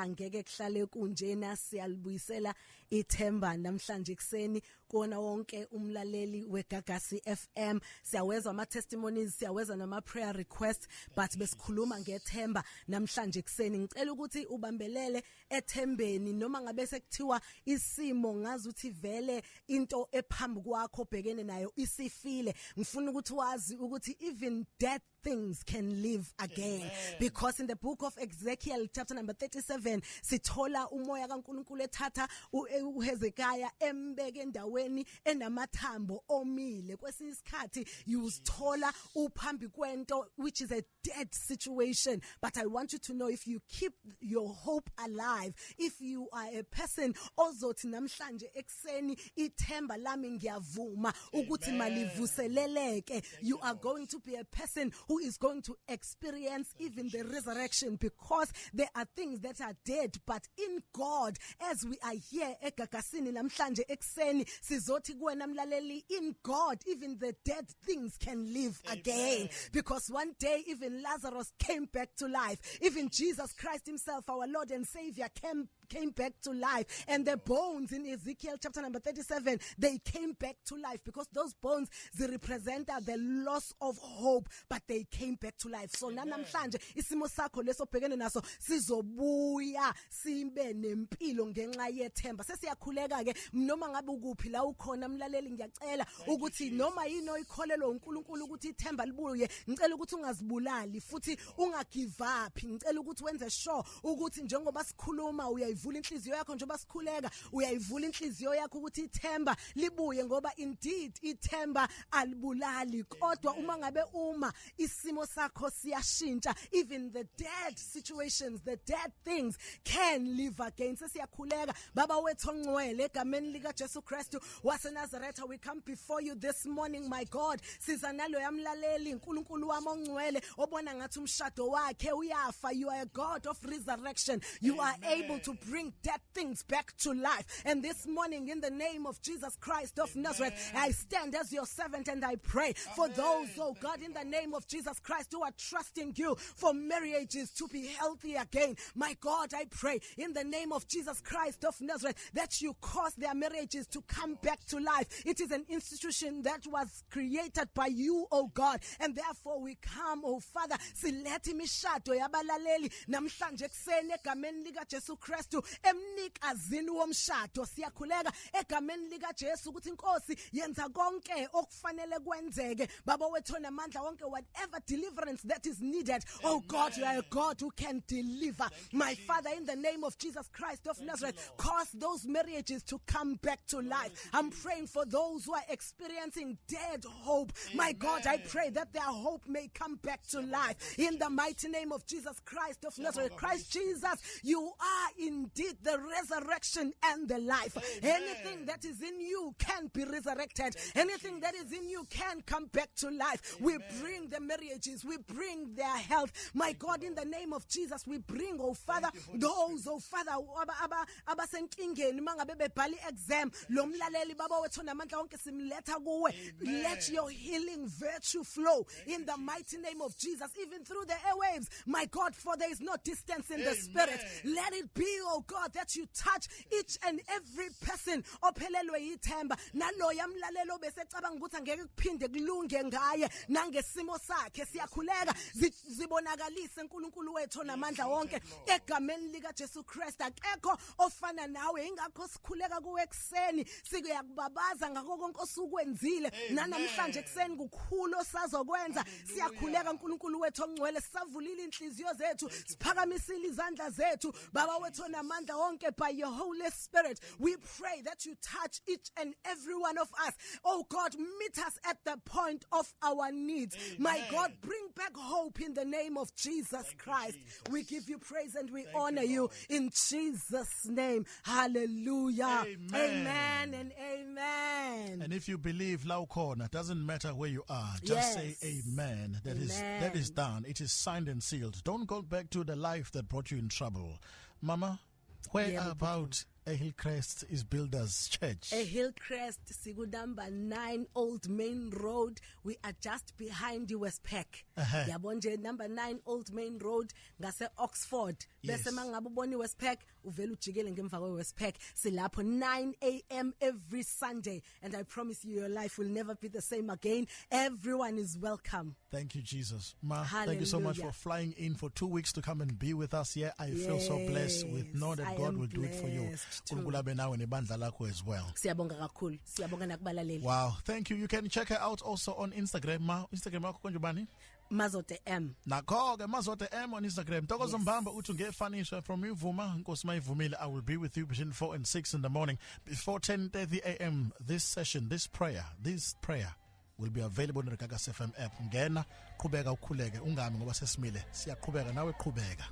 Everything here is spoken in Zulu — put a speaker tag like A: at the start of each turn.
A: angeke kuhlale kunjena. Siyalibuyisela ithemba namhlanje kuseni kona wonke umlaleli weGagasi FM. Siyaweza ama testimonies, siyaweza nama prayer requests, but besikhuluma ngethemba namhlanje kuseni. Ngicela ukuthi ubambelele ethembeni noma ngabe sekuthiwa isimo ngazi uthi vele into ephambi kwakho bhekene nayo isifile. Ngifuna ukuthi wazi ukuthi even death things can live again. Amen. Because in the book of Ezekiel chapter number 37 sithola umoya kaNkulunkulu ethatha uHezekiah embeke endaweni enamathambo omile. Kwesinye isikhathi uzithola uphambi kwento which is a dead situation, but I want you to know, if you keep your hope alive, if you are a person ozothi namhlanje ekseni ithemba lami ngiyavuma ukuthi malivuseleleke, you are going to be a person who is going to experience even the resurrection, because there are things that are dead, but in God, as we are here eGagasini namhlanje ekseni sizothi kuwena mlaleli, in God even the dead things can live again, because one day even Lazarus came back to life, even Jesus Christ himself, our Lord and Savior, came back to life, and the bones in Ezekiel chapter number 37, they came back to life, because those bones, they represent the loss of hope, but they came back to life. So namhlanje isimo sakho leso bhekene naso sizobuya sibe nempilo ngenxa yethemba. Sesiyakhuleka ke noma ngabe ukuphi la ukhona mlaleli, ngiyacela ukuthi noma yini oyikholelwa uNkulunkulu ukuthi ithemba libuye, ngicela ukuthi ungazibulali futhi ungagive up. Ngicela ukuthi wenze sure ukuthi njengoba sikhuluma uyayivula inhliziyo yakho, njengoba sikhuleka uyayivula inhliziyo yakho ukuthi ithemba libuye, ngoba indeed ithemba alibulali. Kodwa uma isimo sakho siyashintsha, even the dead situations, the dead things can live again. Sesiyakhuleka baba wethu ongcwele egameni lika Jesu Kristu waseNazaretha, we come before you this morning, my God. Siza nalo yamlaleli uNkulunkulu wami ongcwele obona ngathi umshado wakhe uyafa. You are a God of resurrection. You are able to bring dead things back to life. And this morning, in the name of Jesus Christ of Nazareth, I stand as your servant and I pray for those, oh God, in the name of Jesus Christ, who are trusting you for marriages to be healthy again. My God, I pray in the name of Jesus Christ of Nazareth that you cause their marriages to come back to life. It is an institution that was created by you, oh God, and therefore we come, oh Father, silethi imishado yabalaleli namhlanje kuseni egameni lika Jesu Kristu emnikazini womshado. Siyakhuleka egameni lika Jesu ukuthi inkosi yenza konke okufanele kwenzeke. Baba wethu namandla wonke, whatever deliverance that is needed, oh God, you are a God who can deliver. My Father, in the name of Jesus Christ of Nazareth, cause those marriages to come back to life. I'm praying for those who are experiencing dead hope. My God, I pray that their hope may come back to life in the mighty name of Jesus Christ of Nazareth. Christ Jesus, you are indeed the resurrection and the life. Anything that is in you can be resurrected. Anything that is in you can come back to life. We bring the marriages, we bring their health. My God, in the name of Jesus, we bring, oh Father, those, oh Father, abasenkingeni mangabe bebhali exam, lo mlaleli baba wethu namandla wonke simletha kuwe. Let your healing virtue flow in the mighty name of Jesus, even through the airwaves. My God, for there is no distance in the spirit. Let it be, oh God, that you touch each and every person ophelelwe yithemba, naloya mlalelo besecabanga ukuthi angeke kuphinde kulunge ngaye nangesimo sakhe. Siyakhuleka zibonakalise uNkulunkulu wethu namandla wonke egameni lika Jesu Christ. Akekho ofana nawe, ingakho sikhuleka kuwe ekseni, sikuyakubabaza ngakho konke osukwenzile nanamhlanje ekseni kukhulu osazokwenza. Siyakhuleka uNkulunkulu wethu ongcwele, sisavulile inhliziyo zethu, siphakamisile izandla zethu baba wethu namandla wonke. By your Holy Spirit, we pray that you touch each and every one of us. Oh God, meet us at the point of our needs. My God, bring back hope in the name of Jesus Christ. We give you praise and we honor you in Jesus' name. Hallelujah. Amen and amen.
B: And if you believe Laukona, doesn't matter where you are, just say amen. That is done. It is signed and sealed. Don't go back to the life that brought you in trouble. Mama, where about a Hillcrest is BuildersChurch?
A: A Hillcrest, number 9 Old Main Road. We are just behind the Westpac. Yabonje, number 9 Old Main Road, ngase Oxford. bese mangabe ubona iWestpac uvela ujikele ngemva kweWestpac. Silapho 9 a.m. every Sunday, and I promise you your life will never be the same again. Everyone is welcome.
B: Thank you, Jesus. Ma,
A: Hallelujah.
B: thank you so much for flying in for 2 weeks to come and be with us here. I feel so blessed with know that God will do it for you. As well. Wow, thank you. You can check her out also on Instagram. Ma, Instagram
A: Mazote M.
B: Nakho-ke Mazote M on Instagram. Tokozo Mbamba uthi ngefanisha from ivuma Nkosi mayivumile. I will be with you between 4 and 6 in the morning before 10:30 a.m. This session, this prayer will be available on the Gagas FM app. Ngena qhubeka ukhuleke ungami ngoba sesimile. Siyaqhubeka nawe qhubeka.